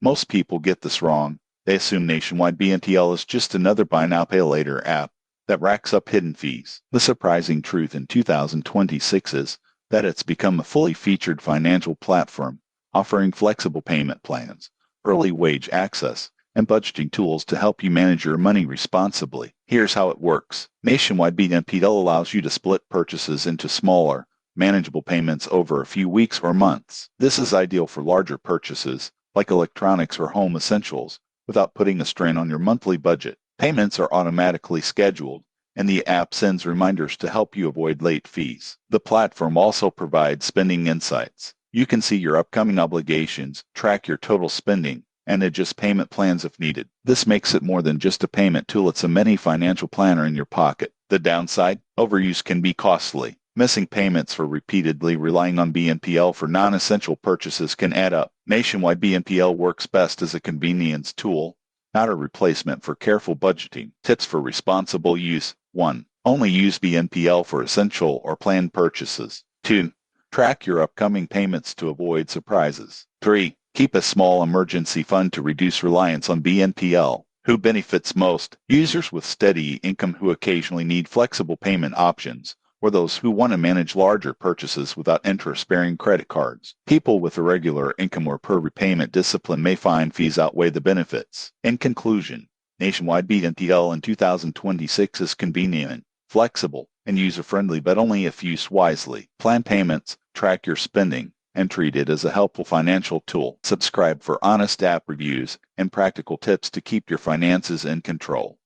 Most people get this wrong. They assume Nationwide BNPL is just another buy now pay later app that racks up hidden fees. The surprising truth in 2026 is that it's become a fully featured financial platform offering flexible payment plans, early wage access, and budgeting tools to help you manage your money responsibly. Here's how it works. Nationwide BNPL allows you to split purchases into smaller, manageable payments over a few weeks or months. This is ideal for larger purchases, like electronics or home essentials, without putting a strain on your monthly budget. Payments are automatically scheduled, and the app sends reminders to help you avoid late fees. The platform also provides spending insights. You can see your upcoming obligations, track your total spending, and adjust payment plans if needed. This makes it more than just a payment tool, it's a mini financial planner in your pocket. The downside? Overuse can be costly. Missing payments for repeatedly relying on BNPL for non-essential purchases can add up. Nationwide BNPL works best as a convenience tool, not a replacement for careful budgeting. Tips for responsible use. 1. Only use BNPL for essential or planned purchases. 2. Track your upcoming payments to avoid surprises. 3. Keep a small emergency fund to reduce reliance on BNPL. Who benefits most? Users with steady income who occasionally need flexible payment options, or those who want to manage larger purchases without interest-bearing credit cards. People with irregular income or poor repayment discipline may find fees outweigh the benefits. In conclusion, Nationwide BNPL in 2026 is convenient, flexible, and user-friendly, but only if used wisely. Plan payments, track your spending, and treat it as a helpful financial tool. Subscribe for honest app reviews and practical tips to keep your finances in control.